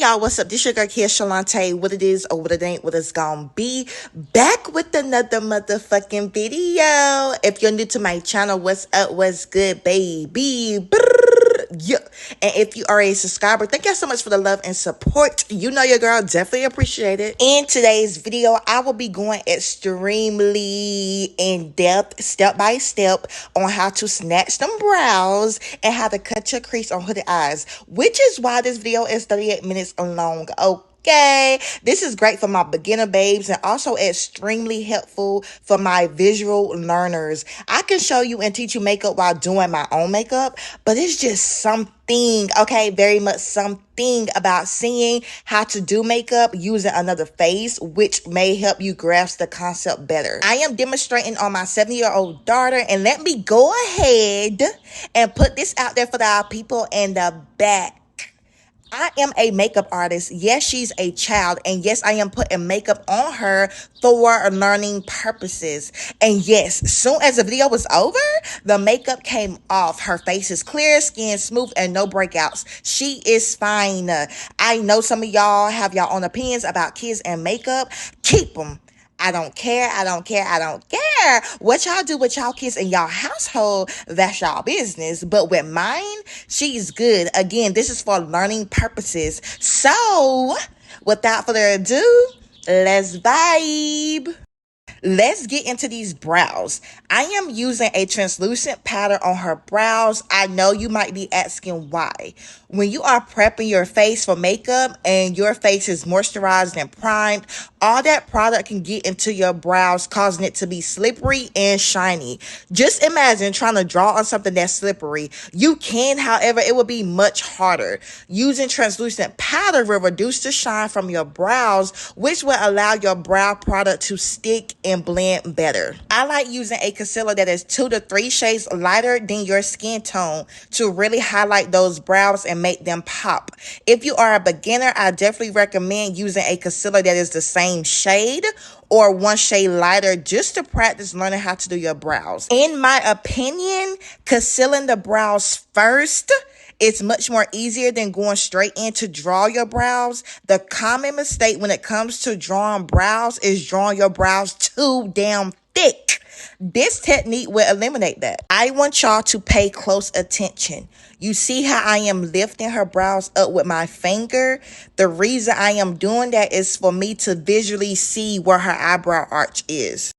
Y'all, what's up? This your girl here, Shalante. What it is or what it ain't, what it's gonna be. Back with another motherfucking video. If you're new to my channel, what's up? What's good, baby? Yeah. And if you are a subscriber, thank y'all so much for the love and support. You know your girl definitely appreciate it. In today's video, I will be going extremely in depth, step by step, on how to snatch them brows and how to cut your crease on hooded eyes, which is why this video is 38 minutes long. Okay, this is great for my beginner babes and also extremely helpful for my visual learners. I can show you and teach you makeup while doing my own makeup, but it's just something, okay, very much something about seeing how to do makeup using another face, which may help you grasp the concept better. I am demonstrating on my 7-year-old daughter, and let me go ahead and put this out there for the people in the back. I am a makeup artist. Yes, she's a child. And yes, I am putting makeup on her for learning purposes. And yes, soon as the video was over, the makeup came off. Her face is clear, skin smooth, and no breakouts. She is fine. I know some of y'all have y'all own opinions about kids and makeup. Keep them. I don't care. I don't care. I don't care. What y'all do with y'all kids in y'all household, that's y'all business. But with mine, she's good. Again, this is for learning purposes. So, without further ado, let's vibe. Let's get into these brows. I am using a translucent powder on her brows. I know you might be asking why. When you are prepping your face for makeup and your face is moisturized and primed, all that product can get into your brows, causing it to be slippery and shiny. Just imagine trying to draw on something that's slippery. You can, however, it will be much harder. Using translucent powder will reduce the shine from your brows, which will allow your brow product to stick and blend better. I like using a concealer that is 2 to 3 shades lighter than your skin tone to really highlight those brows and make them pop. If you are a beginner, I definitely recommend using a concealer that is the same shade or 1 shade lighter just to practice learning how to do your brows. In my opinion, concealing the brows first, it's much more easier than going straight in to draw your brows. The common mistake when it comes to drawing brows is drawing your brows too damn thick. This technique will eliminate that. I want y'all to pay close attention. You see how I am lifting her brows up with my finger? The reason I am doing that is for me to visually see where her eyebrow arch is.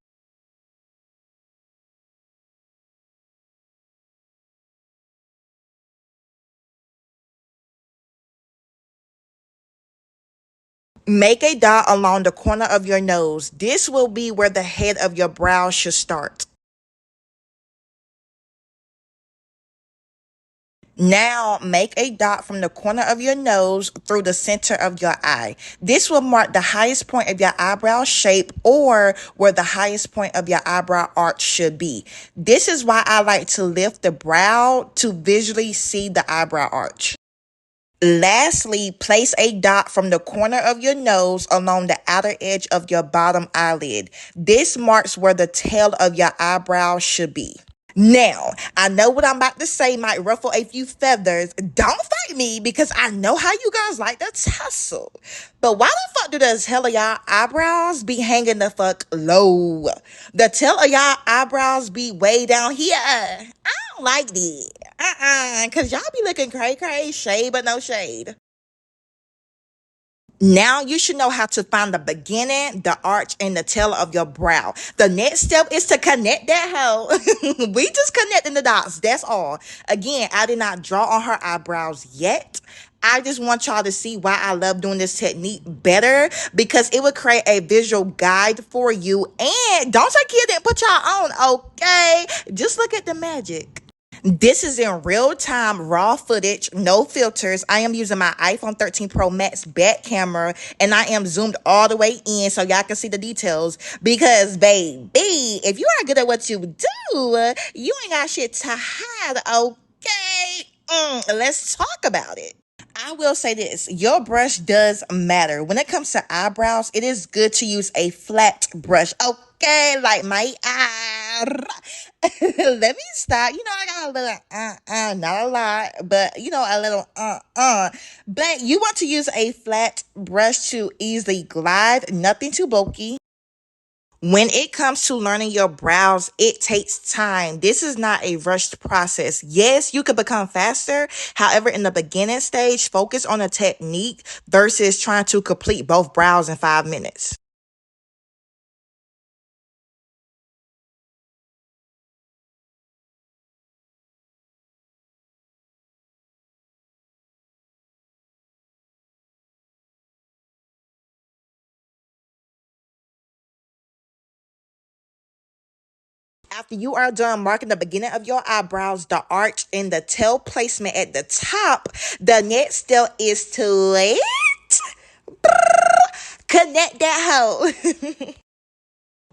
Make a dot along the corner of your nose. This will be where the head of your brow should start. Now, make a dot from the corner of your nose through the center of your eye. This will mark the highest point of your eyebrow shape or where the highest point of your eyebrow arch should be. This is why I like to lift the brow to visually see the eyebrow arch. Lastly, place a dot from the corner of your nose along the outer edge of your bottom eyelid. This marks where the tail of your eyebrow should be. Now, I know what I'm about to say might ruffle a few feathers. Don't fight me because I know how you guys like to tussle. But why the fuck do the tail of y'all eyebrows be hanging the fuck low? The tail of y'all eyebrows be way down here. I don't like that. Because y'all be looking cray-cray, shade but no shade. Now you should know how to find the beginning, the arch, and the tail of your brow. The next step is to connect that hoe. We just connecting the dots. That's all. Again, I did not draw on her eyebrows yet. I just want y'all to see why I love doing this technique better because it would create a visual guide for you. And don't take care and put y'all on, okay? Just look at the magic. This is in real time, raw footage, no filters. I am using my iPhone 13 Pro Max back camera and I am zoomed all the way in so y'all can see the details because, baby, if you are good at what you do, you ain't got shit to hide, okay? Let's talk about it. I will say this, your brush does matter. When it comes to eyebrows, it is good to use a flat brush, okay? Like my eye. Let me stop. I got a little not a lot, but a little But you want to use a flat brush to easily glide, nothing too bulky. When it comes to learning your brows, it takes time. This is not a rushed process. Yes, you could become faster. However, in the beginning stage, focus on a technique versus trying to complete both brows in 5 minutes. After you are done marking the beginning of your eyebrows, the arch, and the tail placement at the top, the next step is to connect that hoe.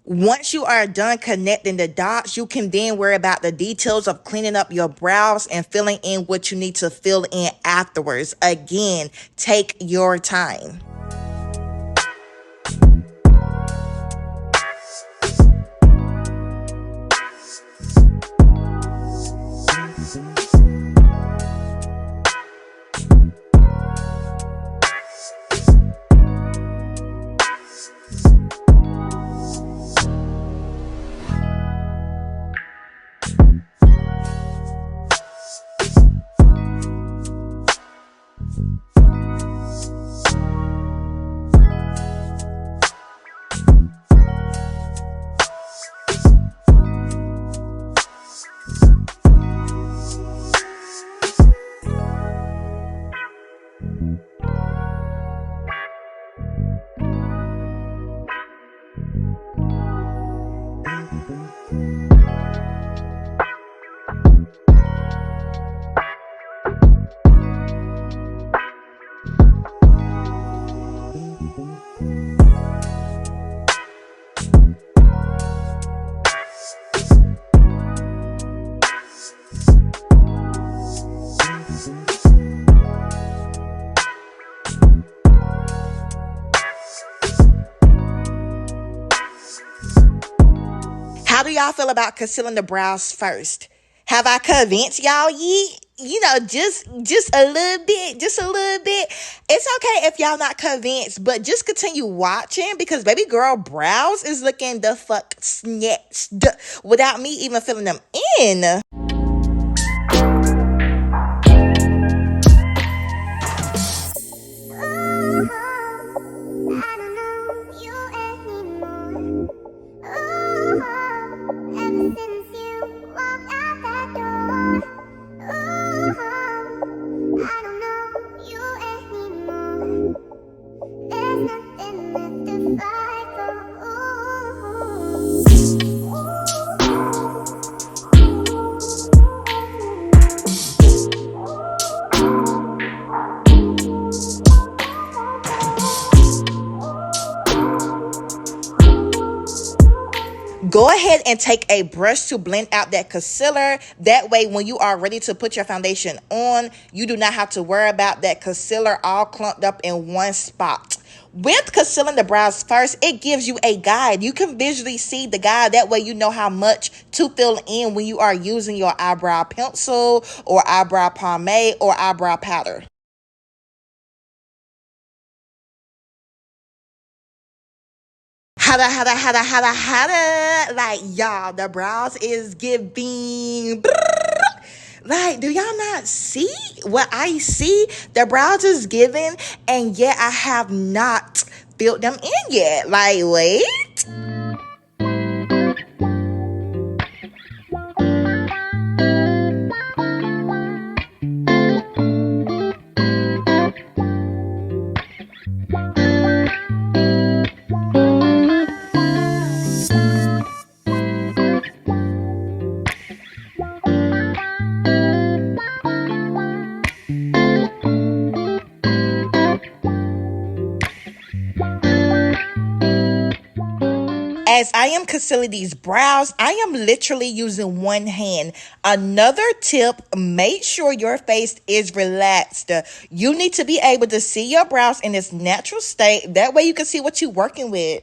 Once you are done connecting the dots, you can then worry about the details of cleaning up your brows and filling in what you need to fill in afterwards. Again, take your time. How do y'all feel about concealing the brows first? Have I convinced y'all yet? Just a little bit, just a little bit. It's okay if y'all not convinced, but just continue watching because baby girl brows is looking the fuck snatched without me even filling them in. Go ahead and take a brush to blend out that concealer. That way, when you are ready to put your foundation on, you do not have to worry about that concealer all clumped up in one spot. With concealing the brows first, it gives you a guide. You can visually see the guide. That way you know how much to fill in when you are using your eyebrow pencil or eyebrow pomade or eyebrow powder. Hada. Like, y'all, the brows is giving. Like, do y'all not see what I see? The brows is giving, and yet I have not filled them in yet. Like, wait. As I am concealing these brows, I am literally using one hand. Another tip, make sure your face is relaxed. You need to be able to see your brows in its natural state. That way you can see what you're working with.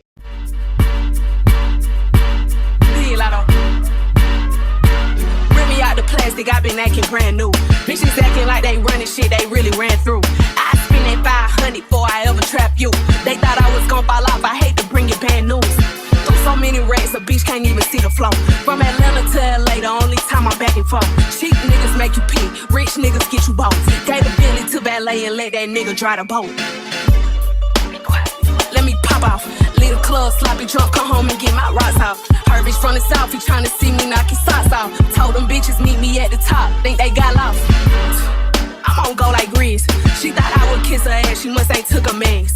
plastic, I been acting brand new. Bitches acting like they running shit they really ran through. I spent that 500 before I ever trap you. They thought I was gon' fall off, I hate to bring you bad news. Through so many racks, a bitch can't even see the flow. From Atlanta to LA, the only time I'm back and forth. Cheap niggas make you pee, rich niggas get you both. Gave the Billy to ballet and let that nigga dry the boat. Let me pop off, leave the club sloppy drunk, come home and get my rocks off. Heard bitch from the south, he tryna see me knock his socks off. Told them bitches meet me at the top, think they got lost. I'm on go like Crease. She thought I would kiss her ass, she must ain't took a mess.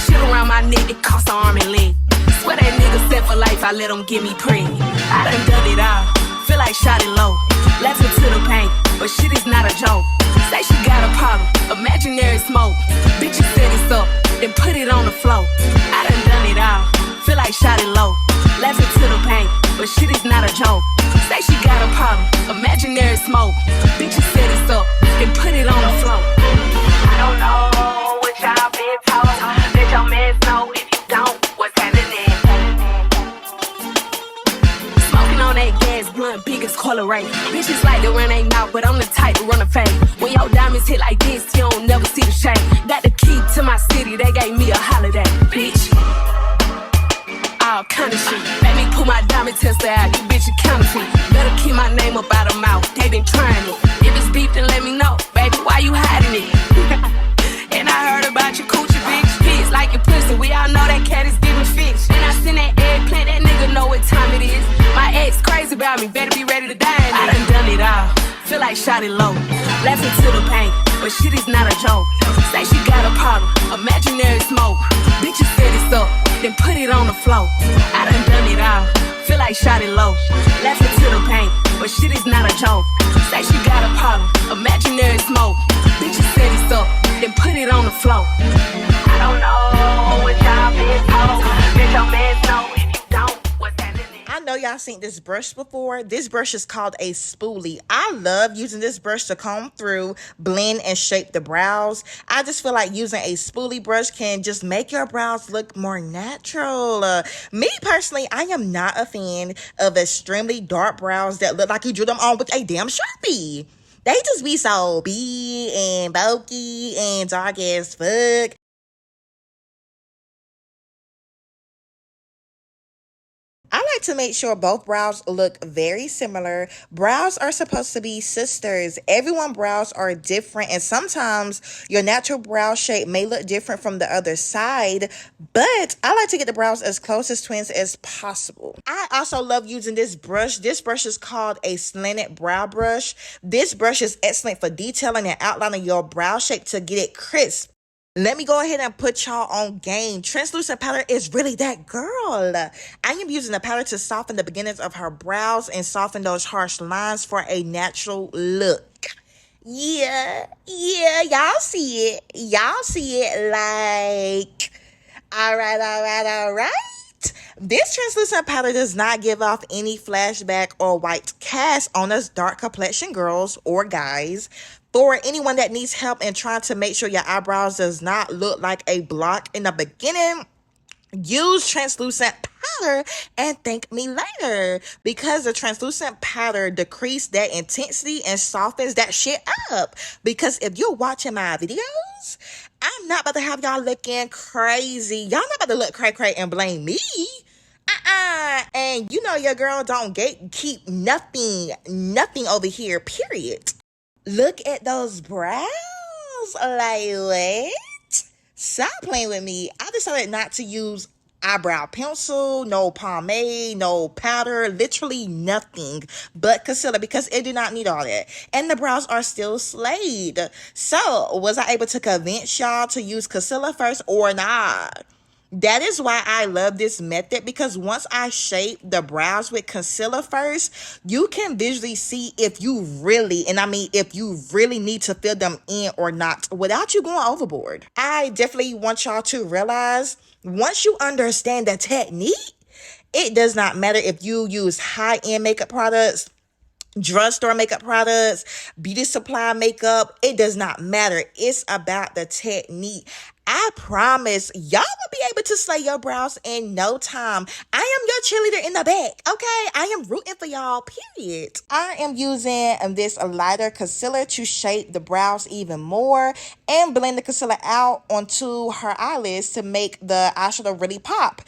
Shit around my neck, it cost an arm and leg. Swear that nigga set for life, I let him get me pregnant. I done it all, feel like shot it low. Laughing to the pain, but shit is not a joke. Say she got a problem, imaginary smoke. Bitch, you set it up, then put it on the floor. I done it all, feel like shot it low. Laughing to the pain, but shit is not a joke. Say she got a problem, imaginary smoke. Bitch, you set it up, then put it on the floor. I don't know what y'all been told. Let your man know if you don't, what's happening. Smoking on that gas blunt, biggest color rate. Bitches like to run they mouth, but I'm the type to run a fade. When your diamonds hit like this, you don't never see the shade. Got the key to my city, they gave me a holiday, bitch. All kind of shit. Let me pull my diamond tester out, you bitch a counterfeit. Better keep my name up out of mouth, they been trying it. If it's beef, then let me know, baby, why you hiding it? And I heard about your coochie, bitch. Kids like your pussy, we all know that cat is giving fish. And I send that eggplant, that nigga know what time it is. My ex crazy about me, better be ready to die. I done it all, feel like shot it low. Laughing to the pain, but shit is not a joke. Say she got a problem, imaginary smoke. Bitches set it up, then put it on the floor. I done it all, feel like shot it low. Laughing to the pain, but shit is not a joke. Say she got a problem, imaginary smoke. Bitches set it up, then put it on the floor. I don't know what y'all been told. Let your man know if you don't, what's happening. I know y'all seen this brush before. This brush is called a spoolie. I love using this brush to comb through, blend, and shape the brows. I just feel like using a spoolie brush can just make your brows look more natural. Me personally, I am not a fan of extremely dark brows that look like you drew them on with a damn Sharpie. They just be so big and bulky and dark as fuck. I like to make sure both brows look very similar. Brows are supposed to be sisters. Everyone's brows are different, and sometimes your natural brow shape may look different from the other side, but I like to get the brows as close as twins as possible. I also love using this brush. This brush is called a slanted brow brush. This brush is excellent for detailing and outlining your brow shape to get it crisp. Let me go ahead and put y'all on game. Translucent powder is really that girl. I am using the powder to soften the beginnings of her brows and soften those harsh lines for a natural look. Yeah, y'all see it. Y'all see it like, all right. This translucent powder does not give off any flashback or white cast on us dark complexion girls or guys. For anyone that needs help in trying to make sure your eyebrows does not look like a block in the beginning, use translucent powder and thank me later, because the translucent powder decreases that intensity and softens that shit up. Because if you're watching my videos, I'm not about to have y'all looking crazy. Y'all not about to look cray and blame me. And you know your girl don't gatekeep nothing over here, period. Look at those brows. Like, what? Stop playing with me. I decided not to use eyebrow pencil, no pomade, no powder, literally nothing but concealer, because it did not need all that. And the brows are still slayed. So, was I able to convince y'all to use concealer first or not? That is why I love this method, because once I shape the brows with concealer first, you can visually see if you really, and I mean if you really need to fill them in or not without you going overboard. I definitely want y'all to realize, once you understand the technique, it does not matter if you use high-end makeup products, drugstore makeup products, beauty supply makeup. It does not matter. It's about the technique. I promise y'all will be able to slay your brows in no time. I am your cheerleader in the back, okay? I am rooting for y'all, period. I am using this lighter concealer to shape the brows even more and blend the concealer out onto her eyelids to make the eyeshadow really pop.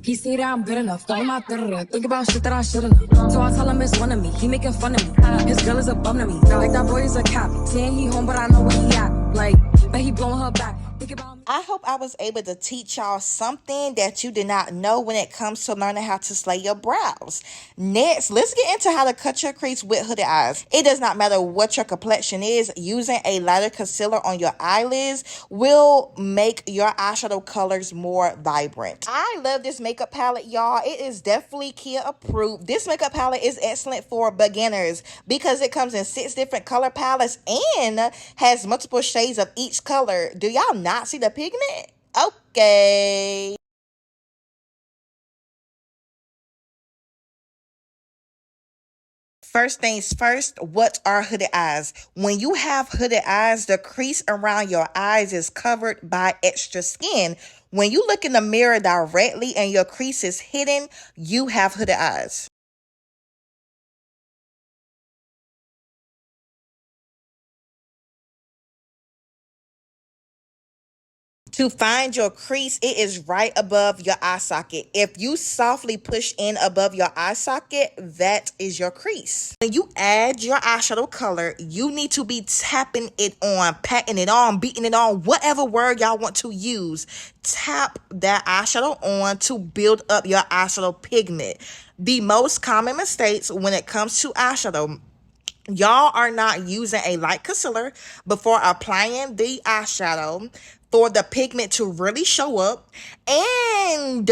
He say that I'm good enough, throw him out there. Think about shit that I shouldn't know. So I tell him it's one of me. He making fun of me. His girl is a bum to me. Like that boy is a cop. Saying he home, but I know where he at. Like, but he blowing her back. Think about me. I hope I was able to teach y'all something that you did not know when it comes to learning how to slay your brows. Next, let's get into how to cut your crease with hooded eyes. It does not matter what your complexion is, using a lighter concealer on your eyelids will make your eyeshadow colors more vibrant. I love this makeup palette, y'all. It is definitely Kia approved. This makeup palette is excellent for beginners because it comes in 6 different color palettes and has multiple shades of each color. Do y'all not see the pigment? Okay. First things first, what are hooded eyes? When you have hooded eyes, the crease around your eyes is covered by extra skin. When you look in the mirror directly and your crease is hidden, you have hooded eyes. To find your crease, it is right above your eye socket. If you softly push in above your eye socket, that is your crease. When you add your eyeshadow color, you need to be tapping it on, patting it on, beating it on, whatever word y'all want to use. Tap that eyeshadow on to build up your eyeshadow pigment. The most common mistakes when it comes to eyeshadow, y'all are not using a light concealer before applying the eyeshadow for the pigment to really show up, and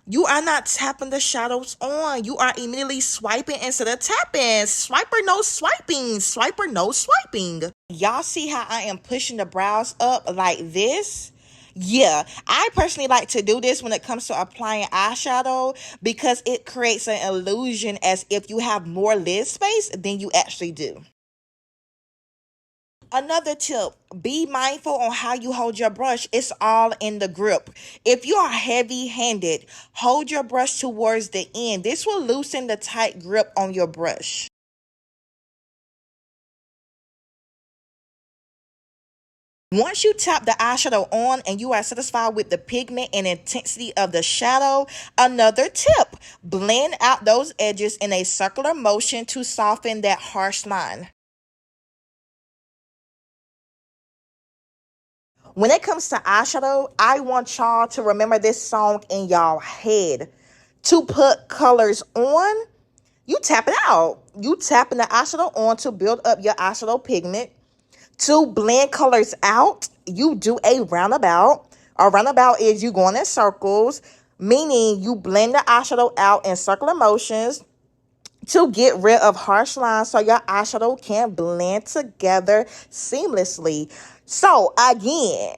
you are not tapping the shadows on. You are immediately swiping instead of tapping. Swiper no swiping. Swiper no swiping. Y'all see how I am pushing the brows up like this? Yeah, I personally like to do this when it comes to applying eyeshadow because it creates an illusion as if you have more lid space than you actually do. Another tip, be mindful on how you hold your brush. It's all in the grip. If you are heavy-handed, hold your brush towards the end. This will loosen the tight grip on your brush. Once you tap the eyeshadow on and you are satisfied with the pigment and intensity of the shadow, another tip, blend out those edges in a circular motion to soften that harsh line. When it comes to eyeshadow, I want y'all to remember this song in y'all head. To put colors on, you tap it out. You tapping the eyeshadow on to build up your eyeshadow pigment. To blend colors out, you do a roundabout. A roundabout is you going in circles, meaning you blend the eyeshadow out in circular motions to get rid of harsh lines so your eyeshadow can blend together seamlessly. So again,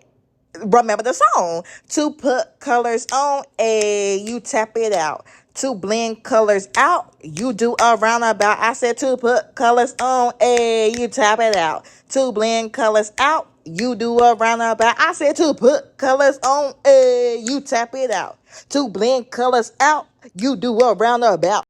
remember the song. To put colors on, you tap it out. To blend colors out, you do a roundabout. I said to put colors on, you tap it out. To blend colors out, you do a roundabout. I said to put colors on, you tap it out. To blend colors out, you do a roundabout.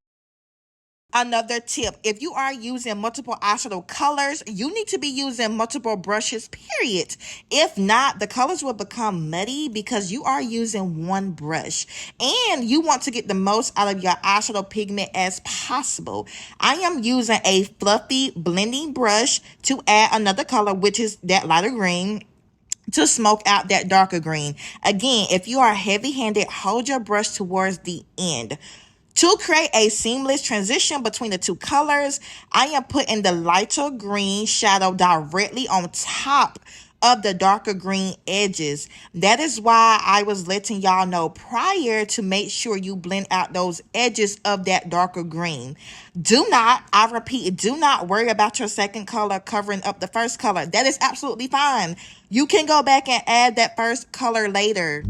Another tip, if you are using multiple eyeshadow colors, you need to be using multiple brushes, period. If not, the colors will become muddy because you are using one brush. And you want to get the most out of your eyeshadow pigment as possible. I am using a fluffy blending brush to add another color, which is that lighter green, to smoke out that darker green. Again, if you are heavy-handed, hold your brush towards the end. To create a seamless transition between the two colors, I am putting the lighter green shadow directly on top of the darker green edges. That is why I was letting y'all know prior to make sure you blend out those edges of that darker green. Do not, I repeat, do not worry about your second color covering up the first color. That is absolutely fine. You can go back and add that first color later.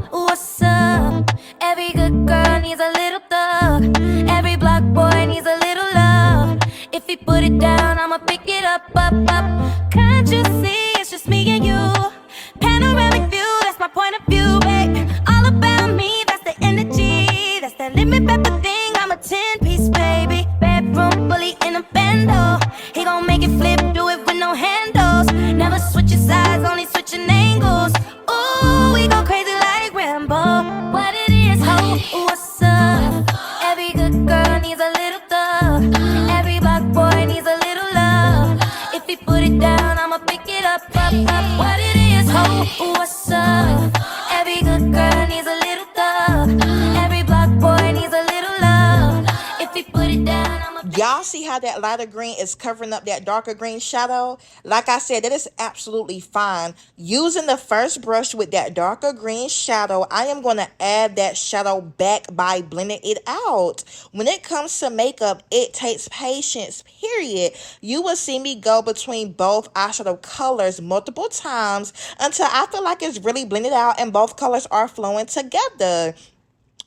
What's up? Every good girl needs a little thug. Every block boy needs a little love. If he put it down, I'ma pick it up, up, up. Can't you see it's just me and you? Panoramic view, that's my point of view, babe. All about me, that's the energy. That's that limit pepper thing, I'm a 10-piece, baby. Bedroom bully in a bando. He gon' make it flip, do it with no handles. Never switching sides, only switching angles. Ooh, we go crazy like Rambo. What it is, ho, what's up? Every good girl needs a little thug. Every black boy needs a little love. If he put it down, I'ma pick it up, up, up. What it is, ho, what's up? Every good girl needs a little thug. Every black boy needs a little love. If he put it down, I'ma pick it up. Y'all see how that lighter green is covering up that darker green shadow? Like I said, that is absolutely fine. Using the first brush with that darker green shadow, I am going to add that shadow back by blending it out. When it comes to makeup, it takes patience, period. You will see me go between both eyeshadow colors multiple times until I feel like it's really blended out and both colors are flowing together.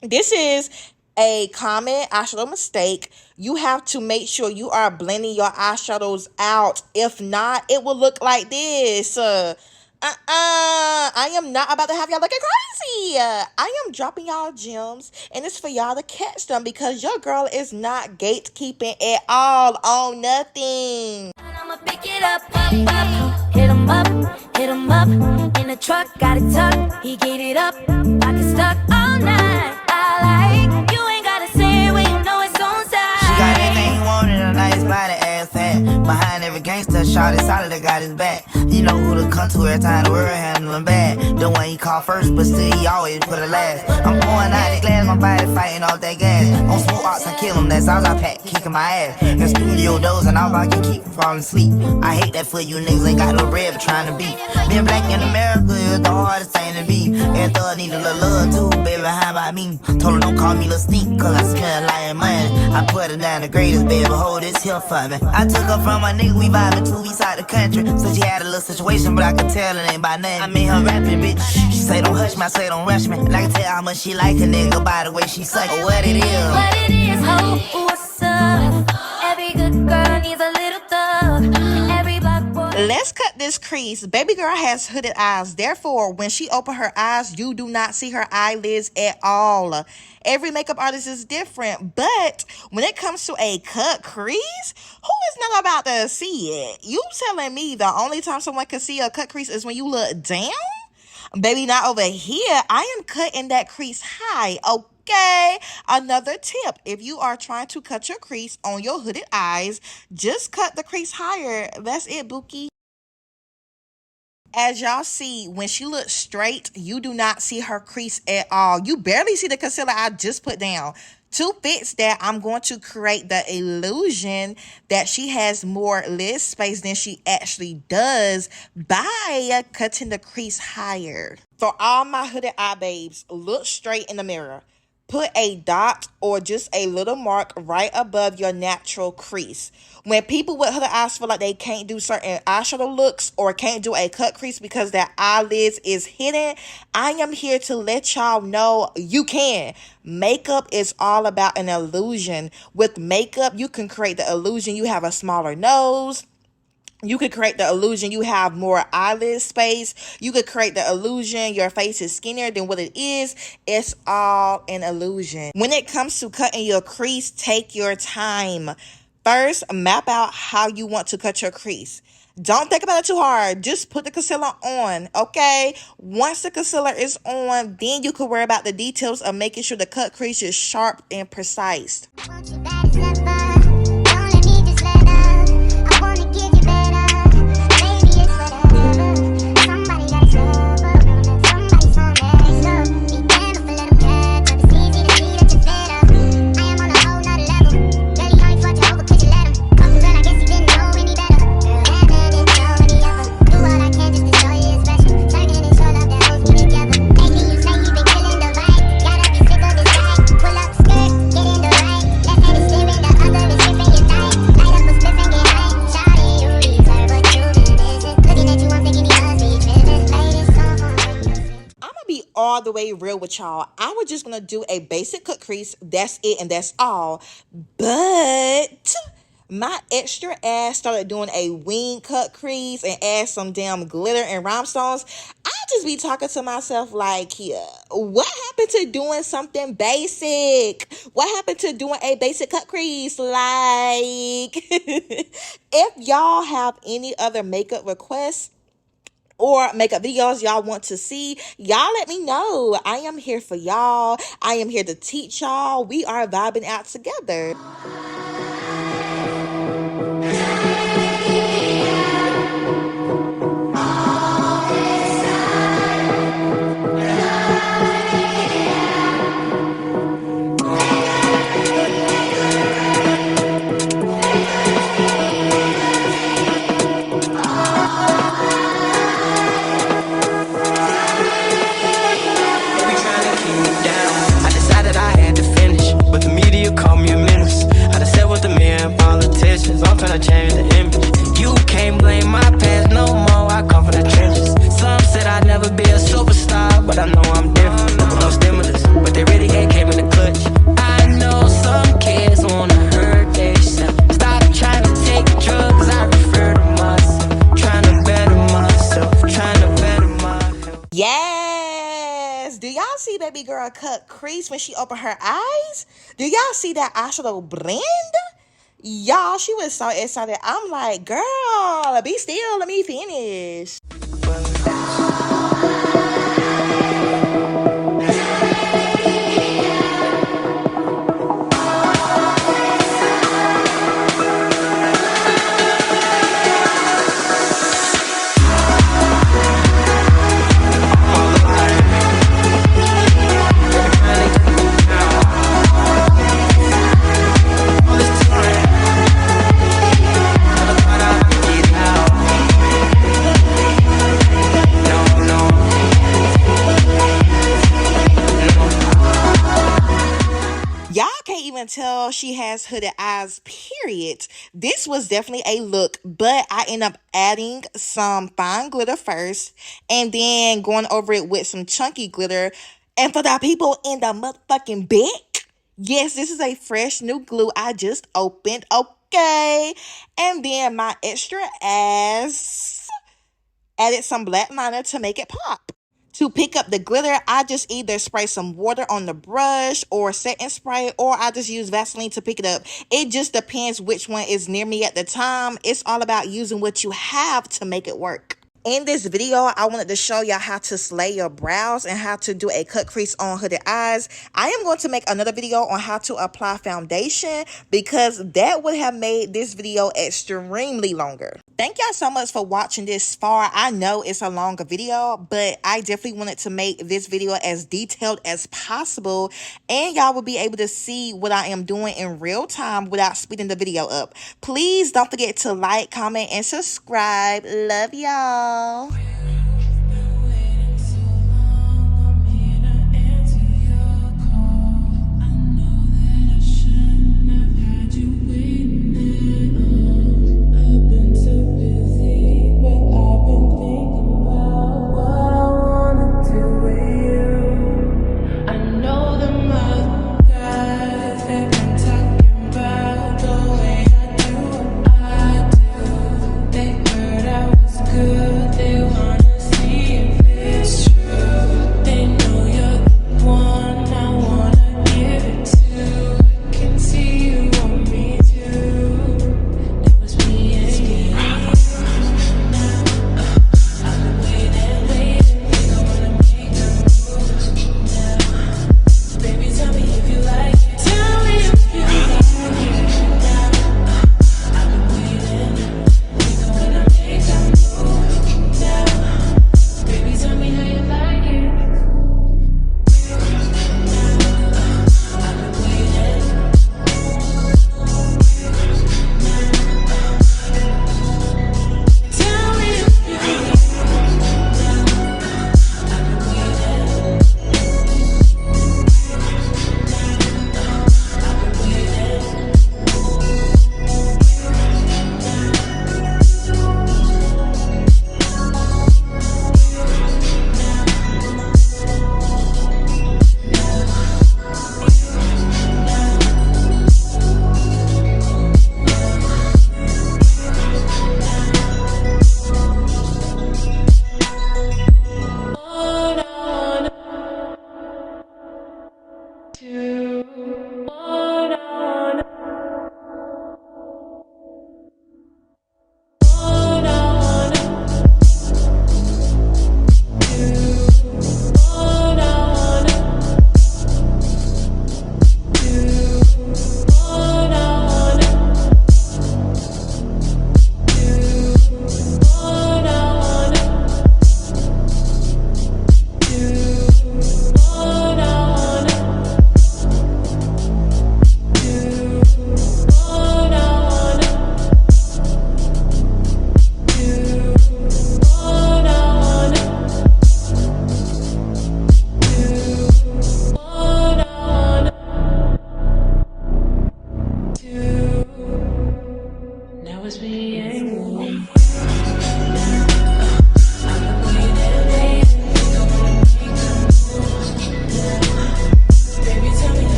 This is a common eyeshadow mistake. You have to make sure you are blending your eyeshadows out. If not, it will look like this. I am not about to have y'all looking crazy. I am dropping y'all gems, and it's for y'all to catch them because your girl is not gatekeeping at all on nothing. I'ma pick it up, hit 'em up, in the truck, got it tucked, he get it up, pocket stuck all night. I like, you ain't gotta say it when you know it's on side. She got everything he wanted, a nice body, ass fat. Behind every gangster, shot is solid, that got his back. You know who to come to every time the world handling bad. The one he called first, but still he always put it last. I'm pouring out the glass, my body fighting off that gas. On smoke ox, I kill him, that's all I pack, kicking my ass. In studio doors, and all I can keep from falling asleep. I hate that for you niggas, ain't got no bread for trying to beat. Being black in America is the hardest thing to be. Every thug need a little love too, baby, how about me? Told her don't call me Lil Stink, cause I smell like money. I put her down the greatest, baby, hold this here for me. I took her from my nigga, we vibing 2 weeks out the country. So she had a little situation, but I could tell it ain't by nothing. I made her rapping, bitch. She say don't hush me, I say don't rush me. And I can tell how much she like a nigga by the way she suck it. What it is? What it is, ho, what's up? Every good girl needs a little thug. Every black boy. Let's cut this crease. Baby girl has hooded eyes. Therefore, when she open her eyes, you do not see her eyelids at all. Every makeup artist is different, but when it comes to a cut crease, who is not about to see it? You telling me the only time someone can see a cut crease is when you look down? Baby, not over here. I am cutting that crease high, okay? Another tip, if you are trying to cut your crease on your hooded eyes, just cut the crease higher. That's it, Bookie. As y'all see, when she looks straight, you do not see her crease at all. You barely see the concealer I just put down. To fix that, I'm going to create the illusion that she has more lid space than she actually does by cutting the crease higher. For all my hooded eye babes, look straight in the mirror. Put a dot or just a little mark right above your natural crease. When people with hooded eyes feel like they can't do certain eyeshadow looks or can't do a cut crease because their eyelids is hidden, I am here to let y'all know you can. Makeup is all about an illusion. With makeup, you can create the illusion you have a smaller nose. You could create the illusion you have more eyelid space. You could create the illusion your face is skinnier than what it is. It's all an illusion. When it comes to cutting your crease, take your time. First, map out how you want to cut your crease. Don't think about it too hard. Just put the concealer on, okay? Once the concealer is on, then you can worry about the details of making sure the cut crease is sharp and precise. All the way real with y'all. I was just gonna do a basic cut crease. That's it and that's all. But my extra ass started doing a wing cut crease and add some damn glitter and rhinestones. I just be talking to myself like, yeah, what happened to doing something basic? What happened to doing a basic cut crease? Like, if y'all have any other makeup requests or makeup videos y'all want to see, y'all let me know. I am here for y'all. I am here to teach y'all. We are vibing out together. Called me a menace. I see baby girl cut crease when she opened her eyes? Do y'all see that eyeshadow blend? Y'all, she was so excited. I'm like, girl, be still, let me finish. Y'all can't even tell she has hooded eyes, period. This was definitely a look, but I end up adding some fine glitter first and then going over it with some chunky glitter. And for the people in the motherfucking back, yes, this is a fresh new glue I just opened, okay? And then my extra ass added some black liner to make it pop. To pick up the glitter, I just either spray some water on the brush or setting spray, or I just use Vaseline to pick it up. It just depends which one is near me at the time. It's all about using what you have to make it work. In this video, I wanted to show y'all how to slay your brows and how to do a cut crease on hooded eyes. I am going to make another video on how to apply foundation because that would have made this video extremely longer. Thank y'all so much for watching this far. I know it's a longer video, but I definitely wanted to make this video as detailed as possible, and y'all will be able to see what I am doing in real time without speeding the video up. Please don't forget to like, comment, and subscribe. Love y'all. They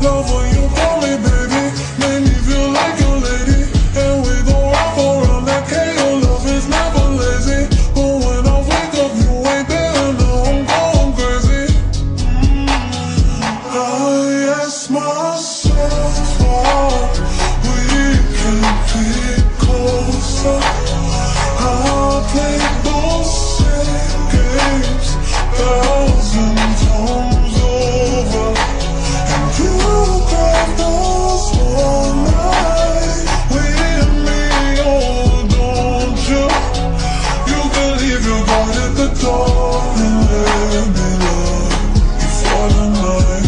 love when you call me baby, make me feel like a lady. And we go off around that K, your love is never lazy. But when I wake up, you ain't there, and now I'm going crazy. I ask myself why we can't be closer. I play those same games 1,000 times over, and you grabbed us one night with me, oh don't you? You can leave your guard at the door and let me love you for the night.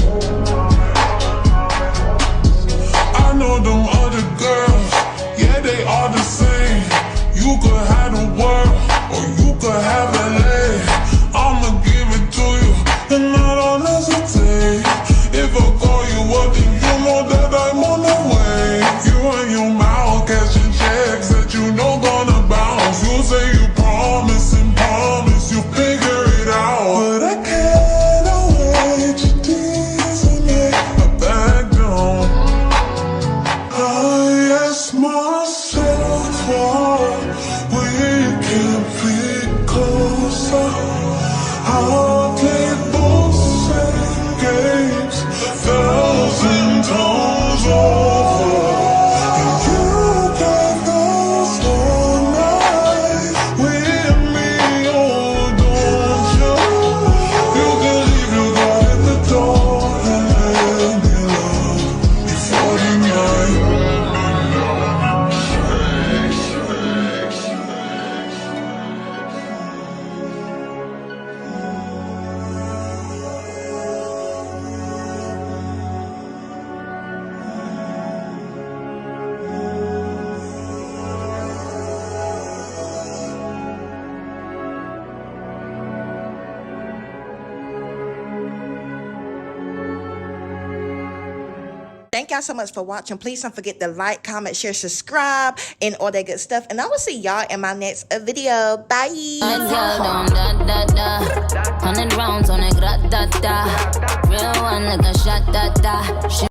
I know them other girls, yeah they are the same. You could have the world, or you could have LA. I'ma give it to you, and I don't hesitate. If I call you up, then you know that I'm on the way. You and your mouth catching checks that you know gonna bounce. You say you promise and promise you figure it out, but I can't wait you teasing me. I back down. I ask myself why we can't be closer. I played both same games 1,000 times over, and you got those all night with me, oh don't you? You can leave your guard at the door and let me love you for the night. Thank y'all so much for watching. Please don't forget to like, comment, share, subscribe, and all that good stuff. And I will see y'all in my next video. Bye. Girl, down, da, da, da. 100 rounds on a grat, da, da. Real one like a shot, da, da.